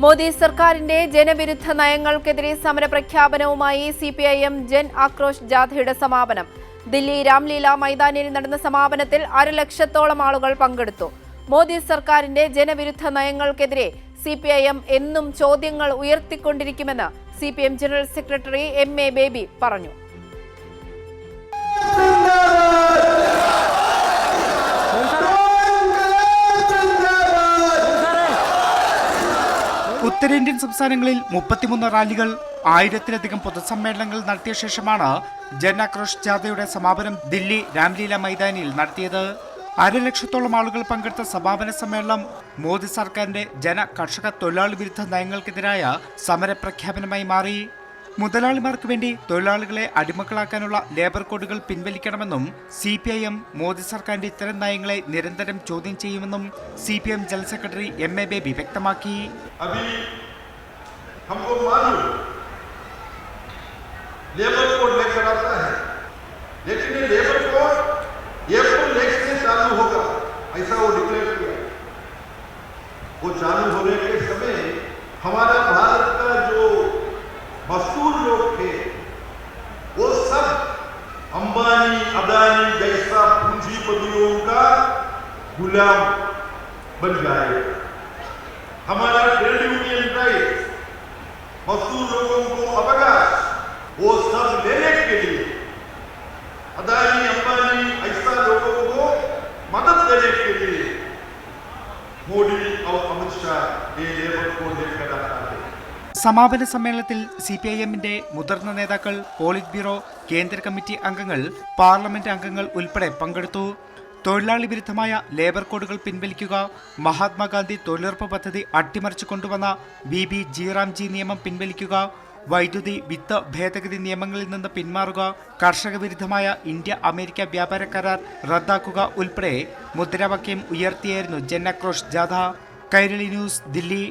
മോദി സർക്കാരിന്റെ ജനവിരുദ്ധ നയങ്ങൾക്കെതിരെ സമരപ്രഖ്യാപനവുമായി സിപിഐഎം ജൻ ആക്രോശ് ജാഥയുടെ സമാപനം. ദില്ലി രാംലീല മൈതാനിയിൽ നടന്ന സമാപനത്തിൽ 1,00,000-ഓളം ആളുകൾ പങ്കെടുത്തു. മോദി സർക്കാരിന്റെ ജനവിരുദ്ധ നയങ്ങൾക്കെതിരെ സിപിഐഎം എന്നും ചോദ്യങ്ങൾ ഉയർത്തിക്കൊണ്ടിരിക്കുമെന്ന് CPM general secretary M A. Baby പറഞ്ഞു. ഉത്തരേന്ത്യൻ സംസ്ഥാനങ്ങളിൽ 33 റാലികൾ, 1000-ലധികം പൊതുസമ്മേളനങ്ങൾ നടത്തിയ ശേഷമാണ് ജൻ ആക്രോശ് ജാഥയുടെ സമാപനം ദില്ലി രാംലീല മൈതാനിയിൽ നടത്തിയത്. 1,00,000-ഓളം ആളുകൾ പങ്കെടുത്ത സമാപന സമ്മേളനം മോദി സർക്കാരിന്റെ കർഷക തൊഴിലാളി വിരുദ്ധ നയങ്ങൾക്കെതിരായ സമരപ്രഖ്യാപനമായി മാറി. മുതലാളിമാർക്ക് വേണ്ടി തൊഴിലാളികളെ അടിമകളാക്കാനുള്ള ലേബർ കോഡുകൾ പിൻവലിക്കണമെന്നും സിപിഐഎം മോദി സർക്കാരിന്റെ ഇത്തരം നയങ്ങളെ നിരന്തരം ചോദ്യം ചെയ്യുമെന്നും CPM general secretary M A. Baby വ്യക്തമാക്കി. हमारा भारत का जो मजदूर लोग थे वो सब अंबानी अदानी जैसा पूंजीपतियों का गुलाम बन जाए. हमारा ट्रेड यूनियन राइट, मजदूर लोगों को अवकाश, वो सब लेने के लिए अदानी अंबानी ऐसा लोगों को मदद देने के लिए മോദി और अमित शाह ये लेबर को लेकर आता है. സമാപന സമ്മേളനത്തിൽ സിപിഐഎമ്മിന്റെ മുതിർന്ന നേതാക്കൾ, പോളിറ്റ് ബ്യൂറോ, കേന്ദ്ര കമ്മിറ്റി അംഗങ്ങൾ, പാർലമെന്റ് അംഗങ്ങൾ ഉൾപ്പെടെ പങ്കെടുത്തു. തൊഴിലാളി വിരുദ്ധമായ ലേബർ കോഡുകൾ പിൻവലിക്കുക, മഹാത്മാഗാന്ധി തൊഴിലുറപ്പ് പദ്ധതി അട്ടിമറിച്ചു കൊണ്ടുവന്ന BBG റാംജി നിയമം പിൻവലിക്കുക, വൈദ്യുതി വിത്ത് ഭേദഗതി നിയമങ്ങളിൽ നിന്ന് പിന്മാറുക, കർഷക വിരുദ്ധമായ ഇന്ത്യ-അമേരിക്ക വ്യാപാര കരാർ റദ്ദാക്കുക ഉൾപ്പെടെ മുദ്രാവാക്യം ഉയർത്തിയായിരുന്നു ജൻ ആക്രോശ് ജാഥ. കൈരളി ന്യൂസ്, ദില്ലി.